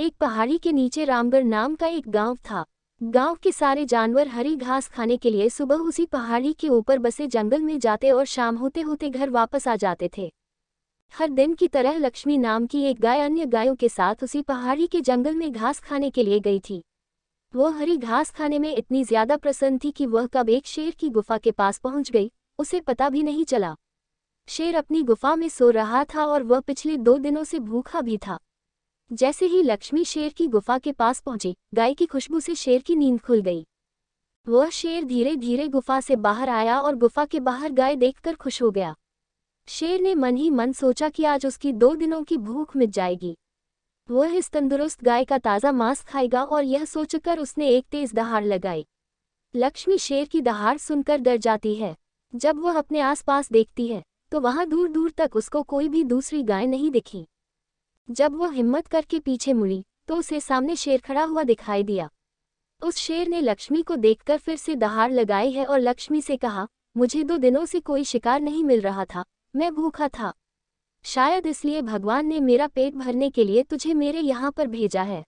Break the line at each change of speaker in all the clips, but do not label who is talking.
एक पहाड़ी के नीचे रामगढ़ नाम का एक गांव था। गांव के सारे जानवर हरी घास खाने के लिए सुबह उसी पहाड़ी के ऊपर बसे जंगल में जाते और शाम होते होते घर वापस आ जाते थे। हर दिन की तरह लक्ष्मी नाम की एक गाय अन्य गायों के साथ उसी पहाड़ी के जंगल में घास खाने के लिए गई थी। वह हरी घास खाने में इतनी ज्यादा प्रसन्न थी कि वह कब एक शेर की गुफा के पास पहुंच गई, उसे पता भी नहीं चला। शेर अपनी गुफा में सो रहा था और वह पिछले 2 दिनों से भूखा भी था। जैसे ही लक्ष्मी शेर की गुफा के पास पहुंची, गाय की खुशबू से शेर की नींद खुल गई। वह शेर धीरे धीरे गुफा से बाहर आया और गुफा के बाहर गाय देखकर खुश हो गया। शेर ने मन ही मन सोचा कि आज उसकी 2 दिनों की भूख मिट जाएगी। वह इस तंदुरुस्त गाय का ताज़ा मांस खाएगा और यह सोचकर उसने एक तेज दहाड़ लगाई। लक्ष्मी शेर की दहाड़ सुनकर डर जाती है। जब वह अपने आसपास देखती है तो वहां दूर दूर तक उसको कोई भी दूसरी गाय नहीं दिखी। जब वह हिम्मत करके पीछे मुड़ी तो उसे सामने शेर खड़ा हुआ दिखाई दिया। उस शेर ने लक्ष्मी को देखकर फिर से दहाड़ लगाई है और लक्ष्मी से कहा, मुझे 2 दिनों से कोई शिकार नहीं मिल रहा था, मैं भूखा था। शायद इसलिए भगवान ने मेरा पेट भरने के लिए तुझे मेरे यहाँ पर भेजा है।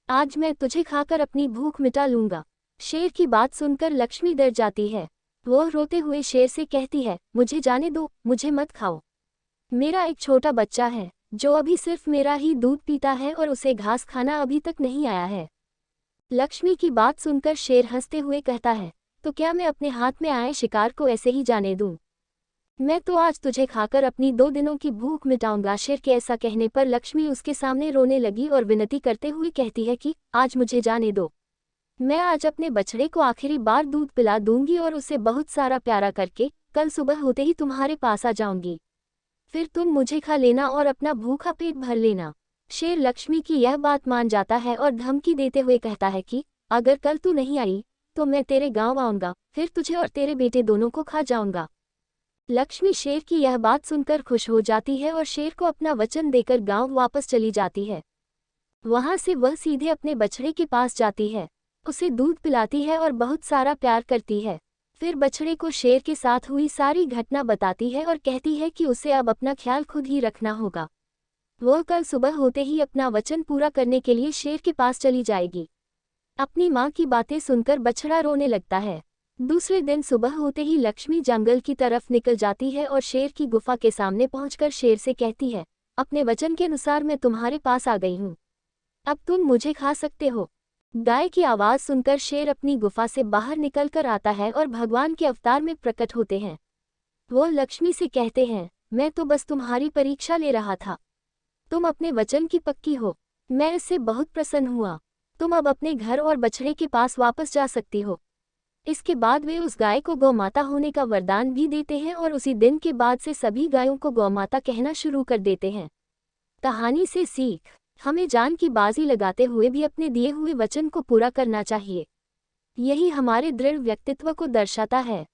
आज मैं तुझे खाकर अपनी भूख मिटा लूंगा। शेर की बात सुनकर लक्ष्मी डर जाती है। वह रोते हुए शेर से कहती है, मुझे जाने दो, मुझे मत खाओ। मेरा एक छोटा बच्चा है जो अभी सिर्फ मेरा ही दूध पीता है और उसे घास खाना अभी तक नहीं आया है। लक्ष्मी की बात सुनकर शेर हंसते हुए कहता है, तो क्या मैं अपने हाथ में आए शिकार को ऐसे ही जाने दूं? मैं तो आज तुझे खाकर अपनी 2 दिनों की भूख मिटाऊंगा। शेर के ऐसा कहने पर लक्ष्मी उसके सामने रोने लगी और विनती करते हुए कहती है कि आज मुझे जाने दो। मैं आज अपने बछड़े को आखिरी बार दूध पिला दूंगी और उसे बहुत सारा प्यारा करके कल सुबह होते ही तुम्हारे पास आ जाऊंगी। फिर तुम मुझे खा लेना और अपना भूखा पेट भर लेना। शेर लक्ष्मी की यह बात मान जाता है और धमकी देते हुए कहता है कि अगर कल तू नहीं आई तो मैं तेरे गांव आऊंगा, फिर तुझे और तेरे बेटे दोनों को खा जाऊंगा। लक्ष्मी शेर की यह बात सुनकर खुश हो जाती है और शेर को अपना वचन देकर गांव वापस चली जाती है। वहां से वह सीधे अपने बछड़े के पास जाती है, उसे दूध पिलाती है और बहुत सारा प्यार करती है। फिर बछड़े को शेर के साथ हुई सारी घटना बताती है और कहती है कि उसे अब अपना ख्याल खुद ही रखना होगा। वह कल सुबह होते ही अपना वचन पूरा करने के लिए शेर के पास चली जाएगी। अपनी माँ की बातें सुनकर बछड़ा रोने लगता है। दूसरे दिन सुबह होते ही लक्ष्मी जंगल की तरफ निकल जाती है और शेर की गुफा के सामने पहुंचकर शेर से कहती है, अपने वचन के अनुसार मैं तुम्हारे पास आ गई हूँ, अब तुम मुझे खा सकते हो। गाय की आवाज़ सुनकर शेर अपनी गुफा से बाहर निकलकर आता है और भगवान के अवतार में प्रकट होते हैं। वो लक्ष्मी से कहते हैं, मैं तो बस तुम्हारी परीक्षा ले रहा था। तुम अपने वचन की पक्की हो, मैं इससे बहुत प्रसन्न हुआ। तुम अब अपने घर और बछड़े के पास वापस जा सकती हो। इसके बाद वे उस गाय को गौमाता होने का वरदान भी देते हैं और उसी दिन के बाद से सभी गायों को गौमाता कहना शुरू कर देते हैं। कहानी से सीख, हमें जान की बाजी लगाते हुए भी अपने दिए हुए वचन को पूरा करना चाहिए। यही हमारे दृढ़ व्यक्तित्व को दर्शाता है।